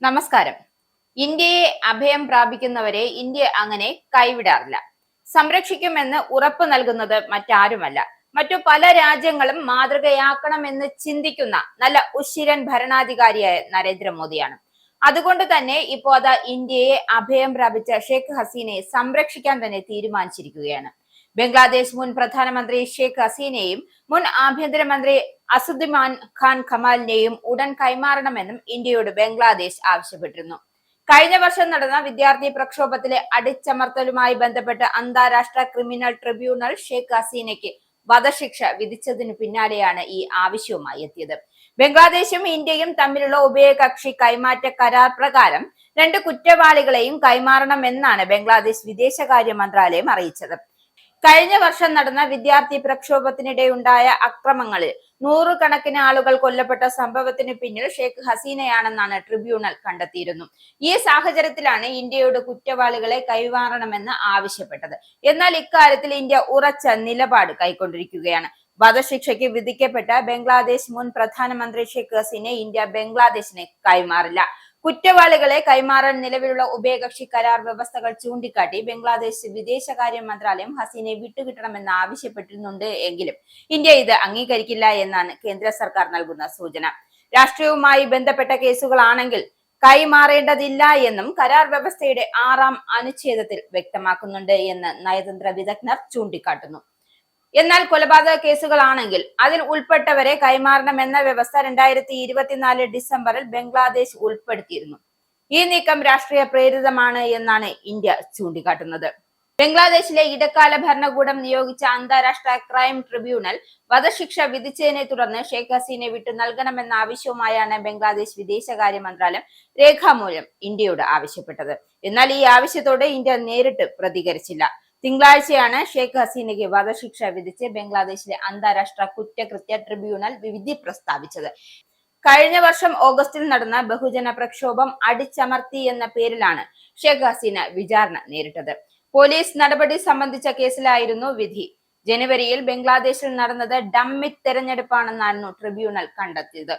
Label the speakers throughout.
Speaker 1: നമസ്കാരം. ഇന്ത്യയെ അഭയം പ്രാപിക്കുന്നവരെ ഇന്ത്യ അങ്ങനെ കൈവിടാറില്ല. സംരക്ഷിക്കുമെന്ന് ഉറപ്പു നൽകുന്നത് മറ്റാരുമല്ല, മറ്റു പല രാജ്യങ്ങളും മാതൃകയാക്കണമെന്ന് ചിന്തിക്കുന്ന നല്ല ഉശിരൻ ഭരണാധികാരിയായ നരേന്ദ്രമോദിയാണ്. അതുകൊണ്ട് തന്നെ ഇപ്പോൾ അതാ ഇന്ത്യയെ അഭയം പ്രാപിച്ച ഷെയ്ഖ് ഹസീനയെ സംരക്ഷിക്കാൻ തന്നെ തീരുമാനിച്ചിരിക്കുകയാണ്. ബംഗ്ലാദേശ് മുൻ പ്രധാനമന്ത്രി ഷെയ്ഖ് ഹസീനയെയും മുൻ ആഭ്യന്തരമന്ത്രി അസദുദ്ദീൻ ഖാൻ കമാലിനെയും ഉടൻ കൈമാറണമെന്നും ഇന്ത്യയോട് ബംഗ്ലാദേശ് ആവശ്യപ്പെട്ടിരുന്നു. കഴിഞ്ഞ വർഷം നടന്ന വിദ്യാർത്ഥി പ്രക്ഷോഭത്തിലെ അടിച്ചമർത്തലുമായി ബന്ധപ്പെട്ട് അന്താരാഷ്ട്ര ക്രിമിനൽ ട്രിബ്യൂണൽ ഷെയ്ഖ് ഹസീനയ്ക്ക് വധശിക്ഷ വിധിച്ചതിനു പിന്നാലെയാണ് ഈ ആവശ്യവുമായി എത്തിയത്. ബംഗ്ലാദേശും ഇന്ത്യയും തമ്മിലുള്ള ഉഭയകക്ഷി കൈമാറ്റ കരാർ പ്രകാരം രണ്ട് കുറ്റവാളികളെയും കൈമാറണമെന്നാണ് ബംഗ്ലാദേശ് വിദേശകാര്യ മന്ത്രാലയം അറിയിച്ചത്. കഴിഞ്ഞ വർഷം നടന്ന വിദ്യാർത്ഥി പ്രക്ഷോഭത്തിനിടെയുണ്ടായ അക്രമങ്ങളിൽ നൂറുകണക്കിന് ആളുകൾ കൊല്ലപ്പെട്ട സംഭവത്തിന് പിന്നിൽ ഷെയ്ഖ് ഹസീനയാണെന്നാണ് ട്രിബ്യൂണൽ കണ്ടെത്തിയിരുന്നു. ഈ സാഹചര്യത്തിലാണ് ഇന്ത്യയോട് കുറ്റവാളികളെ കൈമാറണമെന്ന് ആവശ്യപ്പെട്ടത്. എന്നാൽ ഇക്കാര്യത്തിൽ ഇന്ത്യ ഉറച്ച നിലപാട് കൈക്കൊണ്ടിരിക്കുകയാണ്. വധശിക്ഷയ്ക്ക് വിധിക്കപ്പെട്ട ബംഗ്ലാദേശ് മുൻ പ്രധാനമന്ത്രി ഷെയ്ഖ് ഹസീനയെ ഇന്ത്യ ബംഗ്ലാദേശിനെ കൈമാറില്ല. കുറ്റവാളികളെ കൈമാറാൻ നിലവിലുള്ള ഉഭയകക്ഷി കരാർ വ്യവസ്ഥകൾ ചൂണ്ടിക്കാട്ടി ബംഗ്ലാദേശ് വിദേശകാര്യ മന്ത്രാലയം ഹസീനയെ വിട്ടുകിട്ടണമെന്ന് ആവശ്യപ്പെട്ടിരുന്നുണ്ട് എങ്കിലും ഇന്ത്യ ഇത് അംഗീകരിക്കില്ല എന്നാണ് കേന്ദ്ര സർക്കാർ നൽകുന്ന സൂചന. രാഷ്ട്രീയവുമായി ബന്ധപ്പെട്ട കേസുകളാണെങ്കിൽ കൈമാറേണ്ടതില്ല എന്നും കരാർ വ്യവസ്ഥയുടെ 6-ാം അനുച്ഛേദത്തിൽ വ്യക്തമാക്കുന്നുണ്ട് എന്ന് നയതന്ത്ര വിദഗ്ധർ ചൂണ്ടിക്കാട്ടുന്നു. എന്നാൽ കൊലപാതക കേസുകളാണെങ്കിൽ അതിൽ ഉൾപ്പെട്ടവരെ കൈമാറണമെന്ന വ്യവസ്ഥ 2024 ഡിസംബറിൽ ബംഗ്ലാദേശ് ഉൾപ്പെടുത്തിയിരുന്നു. ഈ നീക്കം രാഷ്ട്രീയ പ്രേരിതമാണ് എന്നാണ് ഇന്ത്യ ചൂണ്ടിക്കാട്ടുന്നത്. ബംഗ്ലാദേശിലെ ഇടക്കാല ഭരണകൂടം നിയോഗിച്ച അന്താരാഷ്ട്ര ക്രൈം ട്രിബ്യൂണൽ വധശിക്ഷ വിധിച്ചതിനെ തുടർന്ന് ഷെയ്ഖ് ഹസീനയെ വിട്ടു നൽകണമെന്ന ആവശ്യവുമായാണ് ബംഗ്ലാദേശ് വിദേശകാര്യ മന്ത്രാലയം രേഖാമൂലം ഇന്ത്യയോട് ആവശ്യപ്പെട്ടത്. എന്നാൽ ഈ ആവശ്യത്തോട് ഇന്ത്യ നേരിട്ട് പ്രതികരിച്ചില്ല. തിങ്കളാഴ്ചയാണ് ഷെയ്ഖ് ഹസീനയ്ക്ക് വധശിക്ഷ വിധിച്ച് ബംഗ്ലാദേശിലെ അന്താരാഷ്ട്ര കുറ്റകൃത്യ ട്രിബ്യൂണൽ വിധി പ്രസ്താവിച്ചത്. കഴിഞ്ഞ വർഷം ഓഗസ്റ്റിൽ നടന്ന ബഹുജന പ്രക്ഷോഭം അടിച്ചമർത്തി എന്ന പേരിലാണ് ഷെയ്ഖ് ഹസീന വിചാരണ നേരിട്ടത്. പോലീസ് നടപടി സംബന്ധിച്ച കേസിലായിരുന്നു വിധി. ജനുവരിയിൽ ബംഗ്ലാദേശിൽ നടന്നത് ഡമ്മി തെരഞ്ഞെടുപ്പാണെന്നായിരുന്നു ട്രിബ്യൂണൽ കണ്ടെത്തിയത്.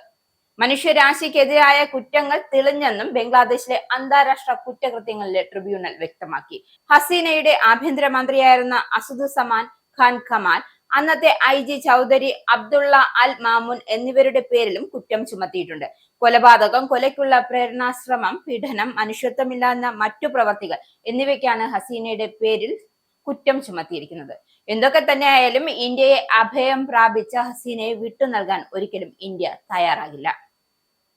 Speaker 1: മനുഷ്യരാശിക്കെതിരായ കുറ്റങ്ങൾ തെളിഞ്ഞെന്നും ബംഗ്ലാദേശിലെ അന്താരാഷ്ട്ര കുറ്റകൃത്യങ്ങളിലെ ട്രിബ്യൂണൽ വ്യക്തമാക്കി. ഹസീനയുടെ ആഭ്യന്തരമന്ത്രിയായിരുന്ന അസദുദ്ദീൻ ഖാൻ കമാൽ, അന്നത്തെ IG ചൗധരി അബ്ദുള്ള അൽ മാമുൻ എന്നിവരുടെ പേരിലും കുറ്റം ചുമത്തിയിട്ടുണ്ട്. കൊലപാതകം, കൊലയ്ക്കുള്ള പ്രേരണാശ്രമം, പീഡനം, മനുഷ്യത്വമില്ലാത്ത മറ്റു പ്രവർത്തികൾ എന്നിവയ്ക്കാണ് ഹസീനയുടെ പേരിൽ കുറ്റം ചുമത്തിയിരിക്കുന്നത്. എന്തൊക്കെ തന്നെയായാലും ഇന്ത്യയെ അഭയം പ്രാപിച്ച ഹസീനയെ വിട്ടു നൽകാൻ ഒരിക്കലും ഇന്ത്യ തയ്യാറാകില്ല.